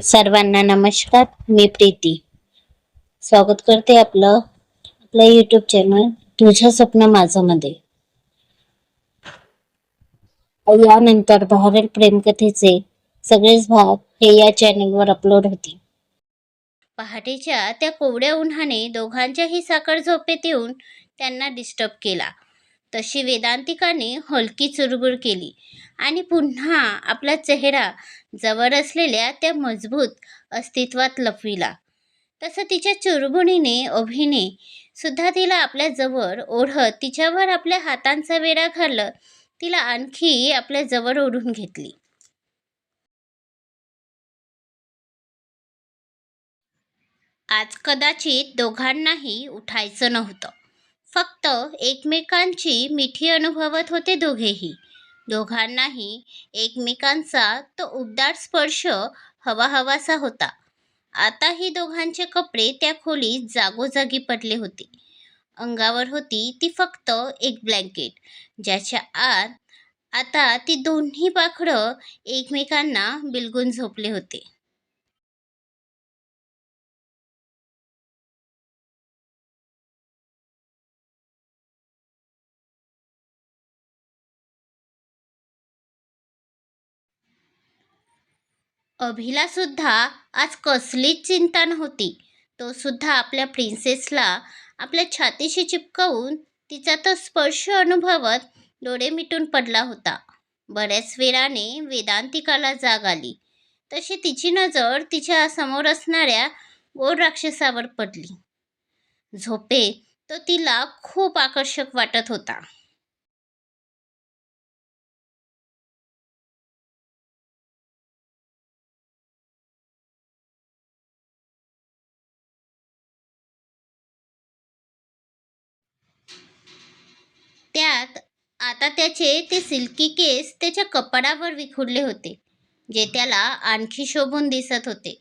सर्वांना नमस्कार. मी प्रीती स्वागत करते आपलं YouTube चॅनल तुझं स्वप्न माझं मध्ये. यानंतर भारत प्रेमकथेचे सगळेच भाग हे या चॅनलवर अपलोड होतील. पहाटेच्या त्या कोवड्या उन्हाने दोघांच्याही साखर झोपेत येऊन त्यांना डिस्टर्ब केला. तशी वेदांतिकाने हलकी चुरबुर केली आणि पुन्हा आपला चेहरा जवळ असलेल्या त्या मजबूत अस्तित्वात लपविला. तसं तिच्या चुरबुणीने अभिने सुद्धा तिला आपल्या जवळ ओढत तिच्यावर आपल्या हातांचा वेढा घालत तिला आणखी आपल्या जवळ ओढून घेतली. आज कदाचित दोघांनाही उठायचं नव्हतं. फक्त एकमेकांची मिठी अनुभवत होते दोघेही. दोघांनाही एकमेकांचा तो उबदार स्पर्श हवाहवासा होता. आताही दोघांचे कपडे त्या खोलीत जागोजागी पडले होते. अंगावर होती ती फक्त एक ब्लँकेट, ज्याच्या आत आता ती दोन्ही पाखरं एकमेकांना बिलगून झोपले होते. अभिला सुद्धा आज कसलीच चिंता नव्हती. तो सुद्धा आपल्या प्रिन्सेसला आपल्या छातीशी चिपकवून तिचा तो स्पर्श अनुभवत डोळे मिटून पडला होता. बऱ्याच वेळाने वेदांतिकाला जाग आली. तशी तिची नजर तिच्या समोर असणाऱ्या गोड राक्षसावर पडली. झोपेत तो तिला खूप आकर्षक वाटत होता. त्यात आता त्याचे ते सिल्की केस त्याच्या कपाळावर विखुरले होते, जे त्याला आणखी शोभून दिसत होते.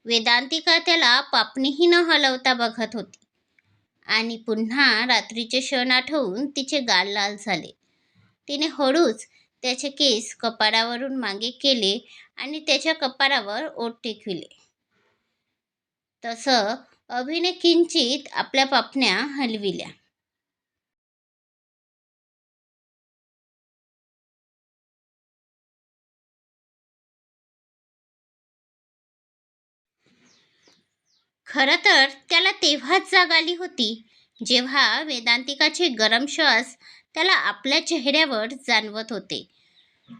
वेदांतिका त्याला पापणीही न हलवता बघत होती आणि पुन्हा रात्रीचे क्षण आठवून तिचे गाल लाल झाले. तिने हळूच त्याचे केस कपाळावरून मागे केले आणि त्याच्या कपाळावर ओठ टेकविले. तसं अभिने किंचित आपल्या पापण्या हलविल्या. खरं तर त्याला तेव्हाच जाग आली होती, जेव्हा वेदांतिकाचे गरम श्वास त्याला आपल्या चेहऱ्यावर जाणवत होते.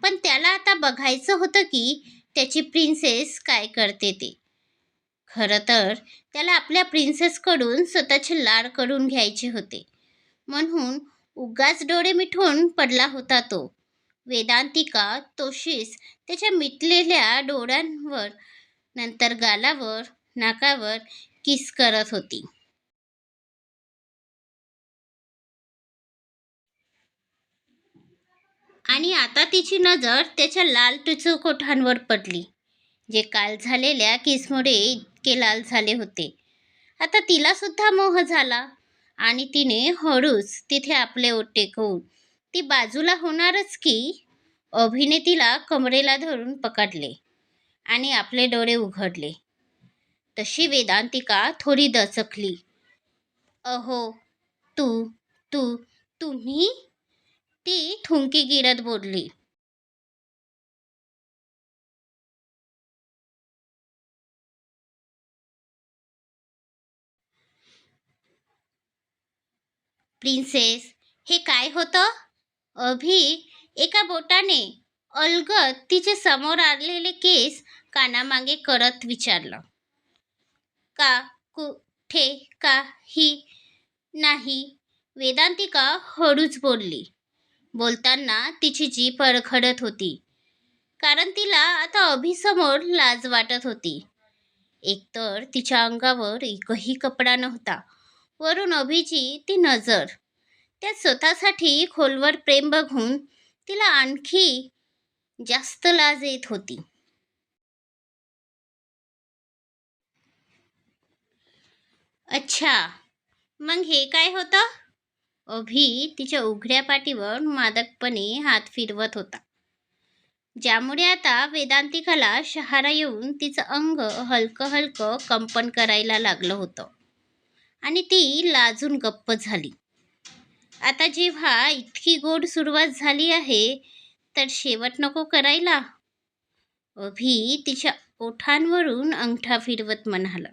पण त्याला आता बघायचं होतं की त्याची प्रिन्सेस काय करते ते. खरं तर त्याला आपल्या प्रिन्सेसकडून स्वतःचे लाड करून घ्यायचे होते, म्हणून उगाच डोळे मिटून पडला होता तो. वेदांतिका तोशीच त्याच्या मिटलेल्या डोळ्यांवर, नंतर गालावर, नाकावर किस करत होती. आणि आता तिची नजर त्याच्या लाल टुचूक ओठांवर पडली, जे काल झालेल्या किसमुळे इतके लाल झाले होते. आता तिला सुद्धा मोह झाला आणि तिने हळूच तिथे आपले ओठ टेकवून ती बाजूला होणारच की अभिने तिला कमरेला धरून पकडले आणि आपले डोळे उघडले. तशी वेदांतिका थोडी दचकली. अहो, तू तू तुम्ही, ती थुंकी गिरत बोलली. प्रिन्सेस, हे काय होतं? अभि एका बोटाने अलगद तिचे समोर आलेले केस कानामागे करत विचारलं. का कुठे काही नाही, वेदांतिका हळूच बोलली. बोलताना तिची जीभ अडखडत होती, कारण तिला आता अभिसमोर लाज वाटत होती. एकतर तिच्या अंगावर एकही कपडा नव्हता, वरून अभिची ती नजर, त्यात स्वतःसाठी खोलवर प्रेम बघून तिला आणखी जास्त लाज येत होती. अच्छा, मग हे काय होतं? अभि तिच्या उघड्या पाठीवर मादकपणे हात फिरवत होता. ज्यामुळे आता वेदांतिकाला शहारा येऊन तिचं अंग हलकं हलकं कंपन करायला लागलं होतं आणि ती लाजून गप्प झाली. आता जेव्हा इतकी गोड सुरुवात झाली आहे तर शेवट नको करायला? अभि तिच्या ओठांवरून अंगठा फिरवत म्हणाला.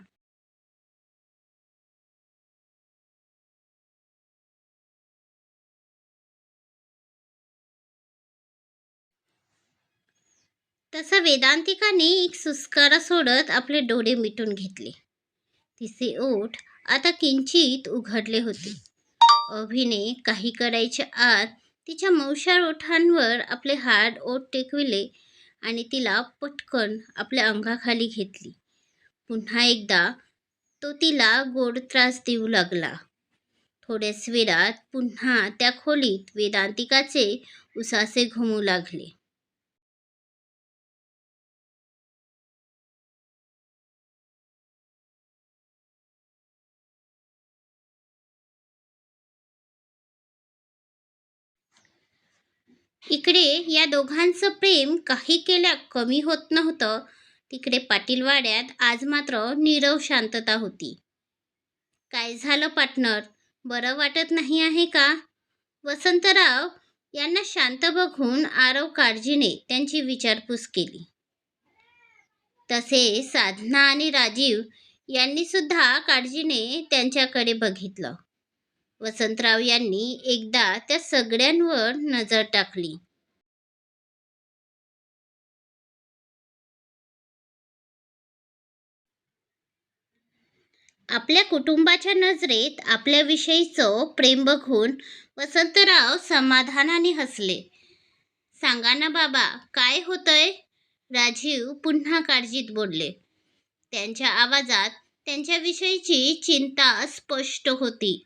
तसं वेदांतिकाने एक सुस्कारा सोडत आपले डोळे मिटून घेतले. तिचे ओठ आता किंचित उघडले होते. अभिने काही करायच्या आत तिच्या मौशार ओठांवर आपले हाड ओठ टेकविले आणि तिला पटकन आपल्या अंगाखाली घेतली. पुन्हा एकदा तो तिला गोड त्रास देऊ लागला. थोड्याच वेळात पुन्हा त्या खोलीत वेदांतिकाचे उसासे घुमू लागले. इकडे या दोघांचं प्रेम काही केल्या कमी होत नव्हतं. तिकडे पाटीलवाड्यात आज मात्र नीरव शांतता होती. काय झालं पार्टनर, बरं वाटत नाही आहे का? वसंतराव यांना शांत बघून आरव काळजीने त्यांची विचारपूस केली. तसे साधना आणि राजीव यांनी सुद्धा काळजीने त्यांच्याकडे बघितलं. वसंतराव यांनी एकदा त्या सगळ्यांवर नजर टाकली. आपल्या कुटुंबाच्या नजरेत आपल्याविषयीचं प्रेम बघून वसंतराव समाधानाने हसले. सांगा ना बाबा, काय होतंय? राजीव पुन्हा काळजीत बोलले. त्यांच्या आवाजात त्यांच्याविषयीची चिंता स्पष्ट होती.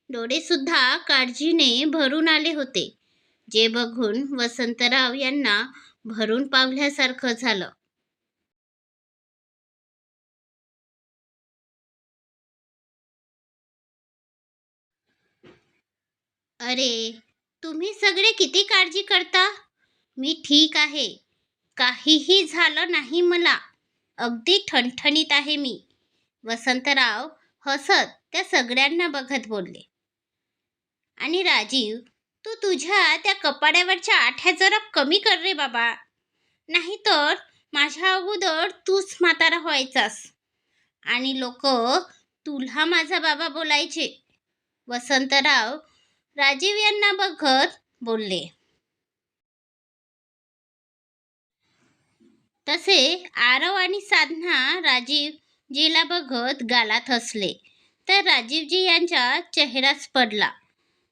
डोळे सुद्धा काळजीने भरून आले होते, जे बघून वसंतराव यांना भरून पावल्यासारखं झालं. अरे, तुम्ही सगळे किती काळजी करता. मी ठीक आहे, काहीही झालं नाही मला. अगदी ठणठणीत आहे मी. वसंतराव हसत त्या सगळ्यांना बघत बोलले. आणि राजीव, तू तुझ्या त्या कपाड्यावरच्या आठ्या जरा कमी कर रे बाबा, नाहीतर माझ्या अगोदर तूच म्हातारा व्हायचास आणि लोक तुला माझा बाबा बोलायचे. वसंतराव राजीव यांना बघत बोलले. तसे आरव आणि साधना राजीव जीला बघत गालात हसले तर राजीवजी यांचा चेहराच पडला.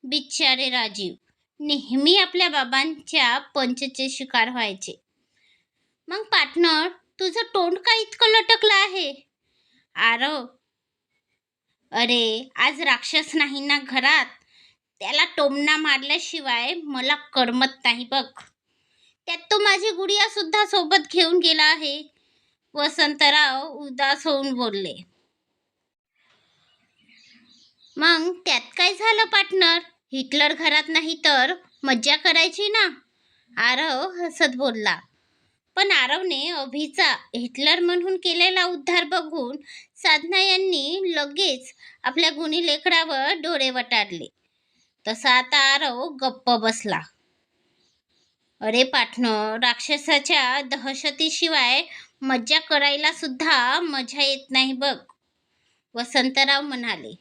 बिचारे राजीव नेहमी आपल्या बाबांच्या पंचचे शिकार व्हायचे. मग पार्टनर, तुझं तोंड का इतकं लटकलं आहे? आरव, अरे आज राक्षस नाही ना घरात, त्याला टोमणा मारल्याशिवाय मला करमत नाही बघ. त्यात तो माझी गुडिया सुद्धा सोबत घेऊन गेला आहे. वसंतराव उदास होऊन बोलले. मग त्यात काय झालं पार्टनर? हिटलर घरात नाही तर मज्जा करायची ना, आरव हसत बोलला. पण आरवने अभिचा हिटलर म्हणून केलेला उद्धार बघून साधना यांनी लगेच आपल्या गुणी लेकरावर डोळे वटारले. तसा आता आरव गप्प बसला. अरे पार्टनर, राक्षसाच्या दहशतीशिवाय मज्जा करायला सुद्धा मजा येत नाही बघ, वसंतराव म्हणाले.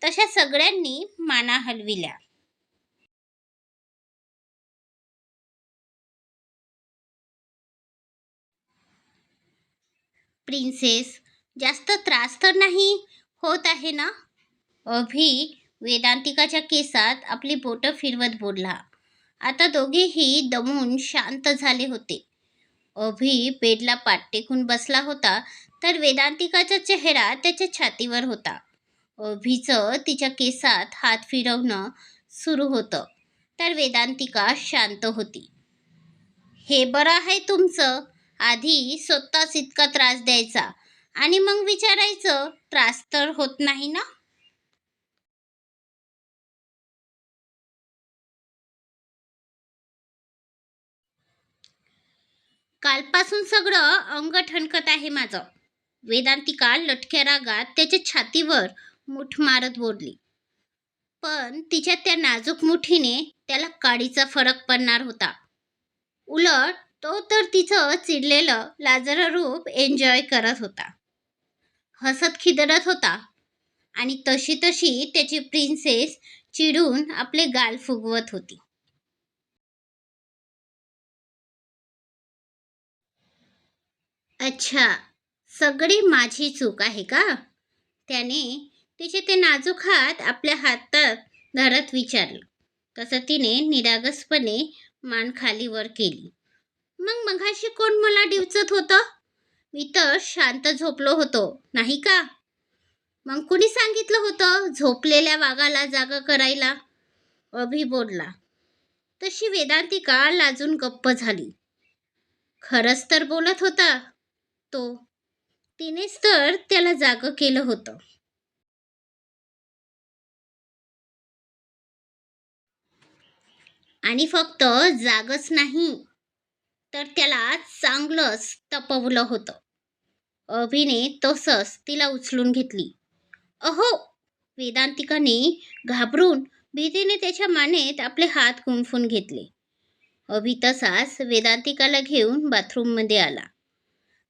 तशा सगळ्यांनी माना हलविल्या. प्रिन्सेस, जास्त त्रास तर नाही होत आहे ना? अभि वेदांतिकाच्या केसात आपली बोटं फिरवत बोलला. आता दोघेही दमून शांत झाले होते. अभि बेडला पाठ टेकून बसला होता तर वेदांतिकाचा चेहरा त्याच्या छातीवर होता. अभिचं तिच्या केसात हात फिरवणं सुरू होतं तर वेदांतिका शांत होती. हे बरं आहे तुमचं. आधी स्वतःच इतका त्रास द्यायचा आणि मग विचारायचं त्रास तर होत नाही ना. कालपासून सगळं अंग ठणकत आहे माझं. वेदांतिका लटक्या रागात त्याच्या छातीवर मूठ मारत बोलली. पण तिच्या त्या नाजूक मुठीने त्याला काडीचा फरक पडणार होता. उलट तो तर तिचं चिडलेलं लाजरं रूप एन्जॉय करत होता, हसत खिदळत होता. आणि तशी तशी त्याची प्रिन्सेस चिडून आपले गाल फुगवत होती. अच्छा, सगळी माझी चूक आहे का? त्याने तिचे ते नाजूक हात आपल्या हातात धरत विचारलं. तसं तिने निरागसपणे मान खाली वर केली. मग मघाशी कोण मला डिवचत होतं? मी तर शांत झोपलो होतो, नाही का? मग कुणी सांगितलं होतं झोपलेल्या वाघाला जागा करायला? अभि बोलला. तशी वेदांतिका लाजून गप्प झाली. खरंच तर बोलत होता तो. तिनेच तर त्याला जागं केलं होतं. आणि फक्त जागच नाही, तर त्याला चांगलंच तपवलं होतं. अभिने तसंच तिला उचलून घेतली. अहो, वेदांतिकाने घाबरून भीतीने त्याच्या मानेत आपले हात गुंफून घेतले. अभि तसाच वेदांतिकाला घेऊन बाथरूममध्ये आला.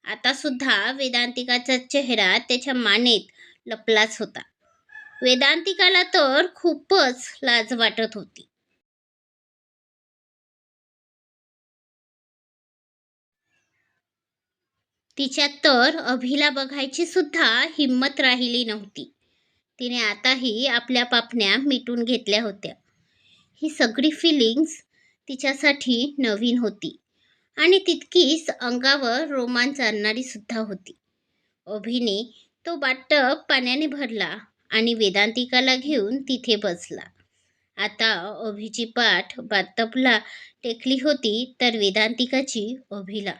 आता सुद्धा वेदांतिकाचा चेहरा त्याच्या मानेत लपलाच होता. वेदांतिकाला तर खूपच लाज वाटत होती. तिच्यात तर अभिला बघायची सुद्धा हिंमत राहिली नव्हती. तिने आताही आपल्या पापण्या मिटून घेतल्या होत्या. ही सगळी फिलिंग्स तिच्यासाठी नवीन होती आणि तितकीच अंगावर रोमांच आणणारी सुद्धा होती. अभिने तो बाथटब पाण्याने भरला आणि वेदांतिकाला घेऊन तिथे बसला. आता अभिची पाठ बाथटबला टेकली होती तर वेदांतिकाची अभिला.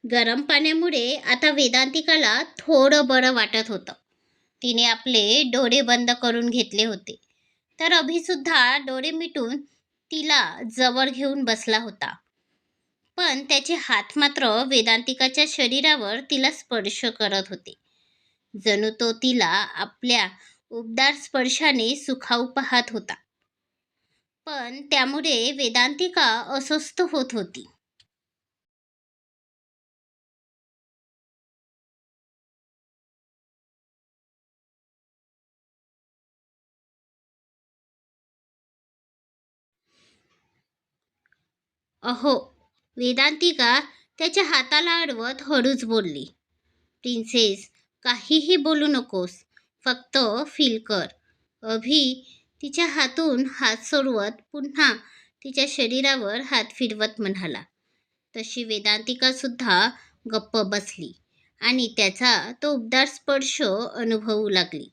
गरम पाण्यामुळे आता वेदांतिकाला थोडं बरं वाटत होतं. तिने आपले डोळे बंद करून घेतले होते, तर अभिसुद्धा डोळे मिटून तिला जवळ घेऊन बसला होता. पण त्याचे हात मात्र वेदांतिकाच्या शरीरावर तिला स्पर्श करत होते, जणू तो तिला आपल्या उबदार स्पर्शाने सुखावू पाहत होता. पण त्यामुळे वेदांतिका अस्वस्थ होत होती. अहो, वेदांतिका त्याच्या हाताला अडवत हळूच बोलली. प्रिन्सेस, काहीही बोलू नकोस, फक्त फील कर. अभि तिच्या हातून हात सोडवत पुन्हा तिच्या शरीरावर हात फिरवत म्हणाला. तशी वेदांतिका सुद्धा गप्प बसली आणि त्याचा तो उबदार स्पर्श अनुभवू लागली.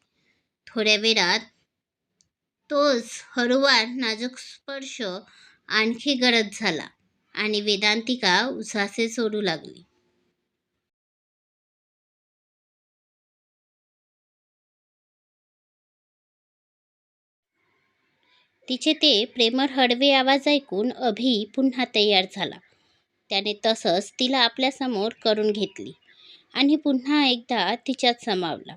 थोड्या वेळात तोच हळूवार नाजूक स्पर्श आणखी गडद झाला आणि वेदांतिका उसासे सोडू लागली. तिचे ते प्रेमळ हळवे आवाज ऐकून अभि पुन्हा तयार झाला. त्याने तसंच तिला आपल्यासमोर करून घेतली आणि पुन्हा एकदा तिच्यात सामावला.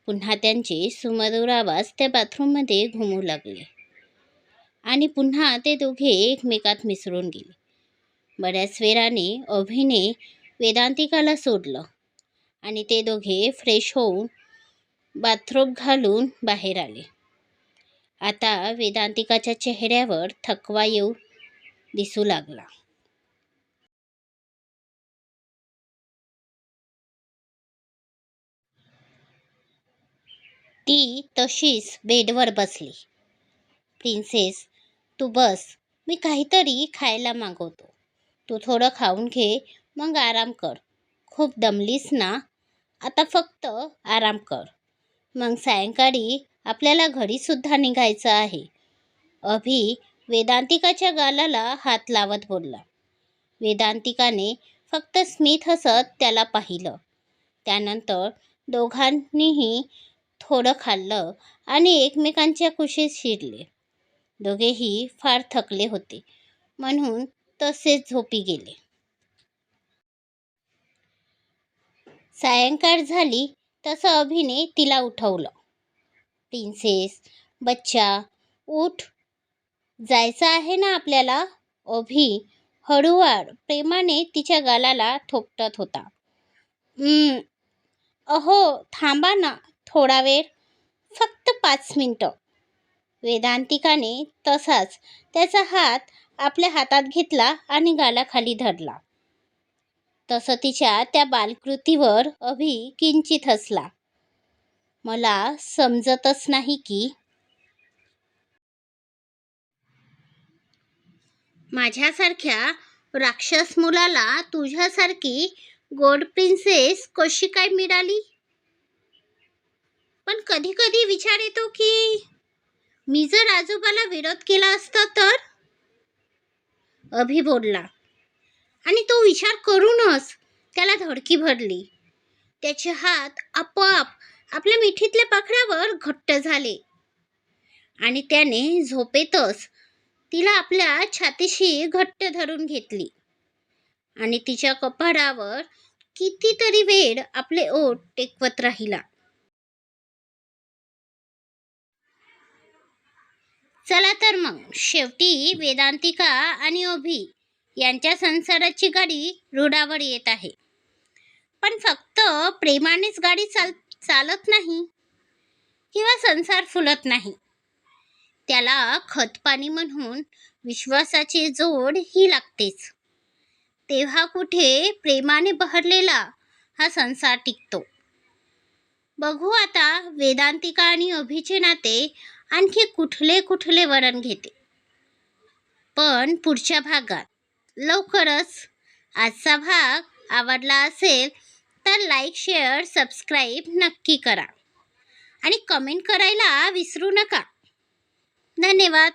पुन्हा त्यांचे सुमधुर आवाज त्या बाथरूममध्ये घुमू लागले आणि पुन्हा ते दोघे एकमेकात मिसळून गेले. बऱ्याच वेळाने अभिने वेदांतिकाला सोडलं आणि ते दोघे फ्रेश होऊन बाथरोब घालून बाहेर आले. आता वेदांतिकाच्या चेहऱ्यावर थकवा येऊ दिसू लागला. ती तशीच बेडवर बसली. प्रिन्सेस, तू बस, मी काहीतरी खायला मागवतो. तू थोडं खाऊन घे, मग आराम कर. खूप दमलीस ना, आता फक्त आराम कर. मग सायंकाळी आपल्याला घरीसुद्धा निघायचं आहे. अभि वेदांतिकाच्या गालाला हात लावत बोलला. वेदांतिकाने फक्त स्मित हसत त्याला पाहिलं. त्यानंतर दोघांनीही थोडं खाल्लं आणि एकमेकांच्या कुशीत शिरले. दोघेही फार थकले होते म्हणून तसेच झोपी गेले. सायंकाळ झाली तसं अभिने तिला उठवलं. प्रिन्सेस, बच्चा, उठ, जायचं आहे ना आपल्याला. अभि हळूवार प्रेमाने तिच्या गालाला थोपटत होता. अहो थांबा ना थोडा वेळ, फक्त 5 मिनिटं. वेदांतिकाने तसाच त्याचा हात आपल्या हातात घेतला आणि गालाखाली धरला. तसं तिच्या त्या बालकृतीवर अभि किंचित हसला. मला समजतच नाही की माझ्यासारख्या राक्षस मुलाला तुझ्यासारखी गोड प्रिन्सेस कशी काय मिळाली. पण कधी कधी विचार येतो की मी जर आजोबाला विरोध केला असता तर. अभि बोलला आणि तो विचार करूनच त्याला धडकी भरली. त्याचे हात आपोआप आपल्या मिठीतल्या पाखरावर घट्ट झाले आणि त्याने झोपेतच तिला आपल्या छातीशी घट्ट धरून घेतली आणि तिच्या कपाळावर कितीतरी वेळ आपले ओठ टेकवत राहिला. चला तर मग शेवटी वेदांतिका आणि अभि यांच्या संसाराची गाडी रुळावर येत आहे. पण फक्त प्रेमानेच गाडी चालत नाही किंवा संसार फुलत नाही. त्याला खतपाणी म्हणून विश्वासाची जोड ही लागतेच. तेव्हा कुठे प्रेमाने बहरलेला हा संसार टिकतो. बघू आता वेदांतिका आणि अभिचे नाते आणखी कुठले वळण घेते. पण पुढच्या भागात लवकरच. आजचा भाग आवडला असेल तर लाईक, शेअर, सबस्क्राईब नक्की करा आणि कमेंट करायला विसरू नका. धन्यवाद.